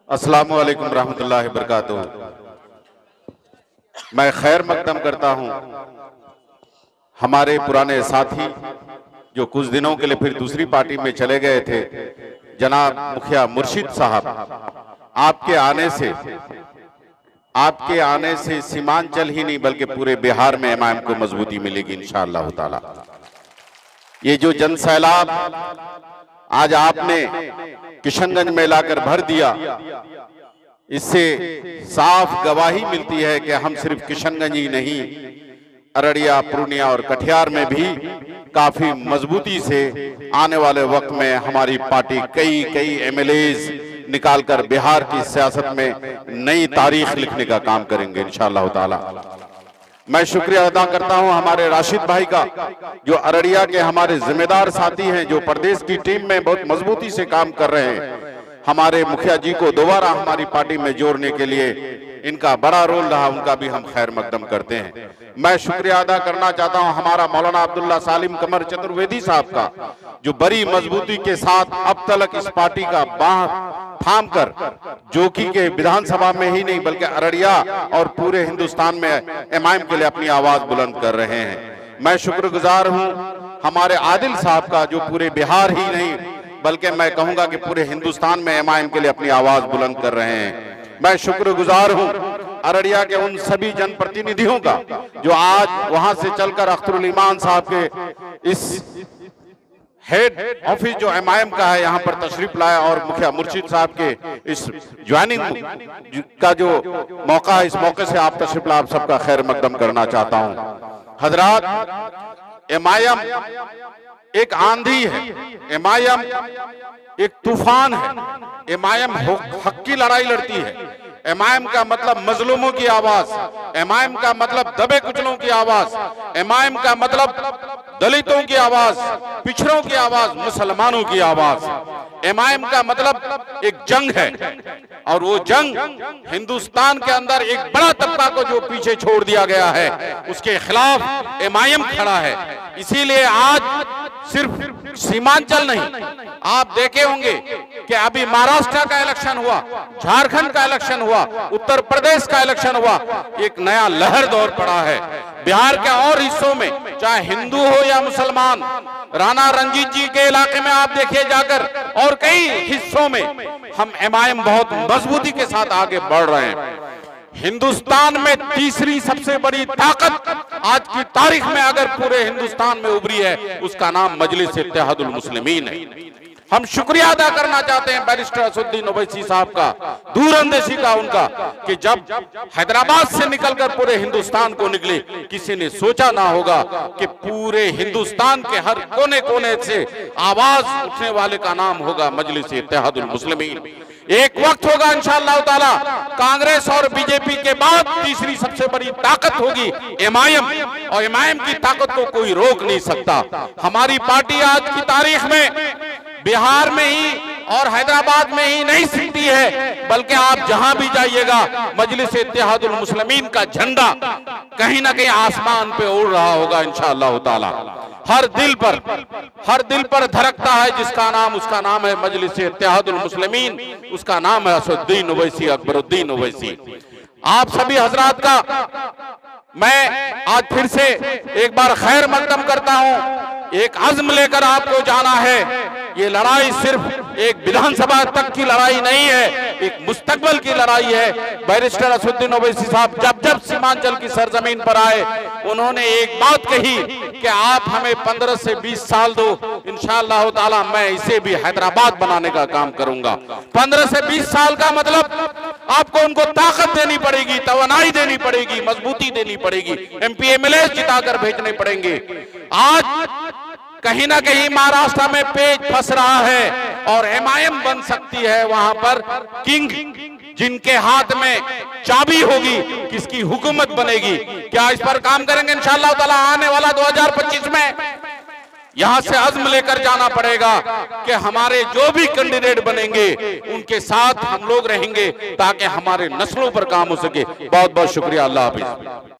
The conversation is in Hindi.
अस्सलामु अलैकुम रहमतुल्लाहि बरकातुहू। मैं खैर मकदम करता हूं हमारे पुराने साथी जो कुछ दिनों के लिए फिर दूसरी पार्टी में चले गए थे, जनाब मुखिया मुर्शिद साहब, आपके आने से सीमांचल ही नहीं बल्कि पूरे बिहार में एमआईएम को मजबूती मिलेगी इंशाअल्लाह ताला। ये जो जन सैलाब आज आपने किशनगंज में लाकर भर दिया, इससे साफ गवाही मिलती है कि हम सिर्फ किशनगंज ही नहीं, अररिया, पूर्णिया और कटिहार में भी काफी मजबूती से आने वाले वक्त में हमारी पार्टी कई एमएलएज निकालकर बिहार की सियासत में नई तारीख लिखने का काम करेंगे इंशाअल्लाह ताला। मैं शुक्रिया अदा करता हूं हमारे राशिद भाई का, जो अररिया के हमारे जिम्मेदार साथी हैं, जो प्रदेश की टीम में बहुत मजबूती से काम कर रहे हैं। हमारे मुखिया जी को दोबारा हमारी पार्टी में जोड़ने के लिए इनका बड़ा रोल रहा, उनका भी हम खैर मकदम करते हैं। मैं शुक्रिया अदा करना चाहता हूं हमारा मौलाना अब्दुल्ला सालिम कमर चतुर्वेदी साहब का, जो बड़ी मजबूती के साथ अब तक इस पार्टी का बाह थाम कर जोकी के विधानसभा में ही नहीं बल्कि अररिया और पूरे हिंदुस्तान में एमआईएम के लिए अपनी आवाज बुलंद कर रहे हैं। मैं शुक्रगुजार हूं हमारे आदिल साहब का, जो पूरे बिहार ही नहीं बल्कि मैं कहूंगा कि पूरे हिंदुस्तान में एमआईएम के लिए अपनी आवाज बुलंद कर रहे हैं। मैं शुक्रगुजार हूं अररिया के उन सभी जनप्रतिनिधियों का जो आज वहां से चलकर अख्तरुल ईमान साहब के इस हेड ऑफिस जो एमआईएम का है यहाँ पर तशरीफ लाया, और मुखिया मुर्शिद साहब के इस ज्वाइनिंग का जो मौका है, इस मौके से आप तशरीफ लाए, आप सबका खैर मकदम करना चाहता हूँ। हजरात, एमआईएम एक आंधी है, एमआईएम एक तूफान है, एमआईएम हक की लड़ाई लड़ती है। एमआईएम का मतलब मजलूमों की आवाज, एमआईएम का मतलब दबे कुचलों की आवाज, एमआईएम का मतलब दलितों की आवाज, पिछड़ों की आवाज, मुसलमानों की आवाज। एमआईएम का मतलब एक जंग है, और वो जंग हिंदुस्तान के अंदर एक बड़ा तबका को जो पीछे छोड़ दिया गया है, उसके खिलाफ एमआईएम खड़ा है। इसीलिए आज सिर्फ सीमांचल नहीं, आप देखे होंगे कि अभी महाराष्ट्र का इलेक्शन हुआ, झारखंड का इलेक्शन हुआ, उत्तर प्रदेश का इलेक्शन हुआ, एक नया लहर दौर पड़ा है। बिहार के और हिस्सों में चाहे हिंदू हो या मुसलमान, राणा रंजीत जी के इलाके में आप देखिए जाकर, और कई हिस्सों में हम एमआईएम बहुत मजबूती के साथ आगे बढ़ रहे हैं। हिंदुस्तान में तीसरी सबसे बड़ी ताकत आज की तारीख में अगर पूरे हिंदुस्तान में उभरी है, उसका नाम मजलिस इत्तेहादुल मुस्लिमीन है। हम शुक्रिया अदा करना चाहते हैं बैरिस्टर असदुद्दीन ओवैसी साहब का, दूरअंदेशी का उनका, कि जब हैदराबाद से निकलकर पूरे हिंदुस्तान को निकले, किसी ने सोचा ना होगा कि पूरे हिंदुस्तान के हर कोने कोने से आवाज उठने वाले का नाम होगा मजलिस इत्तेहादुल मुस्लिमीन। एक वक्त होगा इंशाअल्लाह ताला, कांग्रेस और बीजेपी के बाद तीसरी सबसे बड़ी ताकत होगी एमआईएम, और एमआईएम की ताकत को कोई रोक नहीं सकता। हमारी पार्टी आज की तारीख में बिहार में ही और हैदराबाद में ही नहीं सिकती है, बल्कि आप जहां भी जाइएगा मजलिस इत्तेहादुल मुस्लिमीन का झंडा कहीं ना कहीं आसमान पे उड़ रहा होगा इंशाअल्लाह ताला। हर दिल पर धड़कता है जिसका नाम, उसका नाम है मजलिस इत्तेहादुल मुस्लिमीन, उसका नाम है असदुद्दीन ओवैसी, अकबरुद्दीन ओवैसी। आप सभी हजरात का मैं आज फिर से एक बार खैर मकदम करता हूं। एक अज़्म लेकर आपको जाना है। ये लड़ाई सिर्फ एक विधानसभा तक की लड़ाई नहीं है, एक मुस्तकबिल की लड़ाई है। बैरिस्टर असदुद्दीन ओवैसी साहब जब सीमांचल की सरजमीन पर आए, उन्होंने एक बात कही कि आप हमें 15 से 20 साल दो, इंशाअल्लाह ताला मैं इसे भी हैदराबाद बनाने का काम करूंगा। 15 से 20 साल का मतलब आपको उनको ताकत देनी पड़ेगी, तवानाई देनी पड़ेगी, मजबूती देनी पड़ेगी, एमपी एमएलए जिताकर भेजने पड़ेंगे। आज कहीं ना कहीं महाराष्ट्र में पेच फंस रहा है, और एमआईएम बन सकती है वहां पर किंग, जिनके हाथ में चाबी होगी, किसकी हुकूमत बनेगी। क्या इस पर काम करेंगे इंशाअल्लाह ताला? आने वाला 2025 में यहां से अज़्म लेकर जाना पड़ेगा कि हमारे जो भी कैंडिडेट बनेंगे उनके साथ हम लोग रहेंगे, ताकि हमारे नस्लों पर काम हो सके। बहुत बहुत शुक्रिया। अल्लाह हाफिज।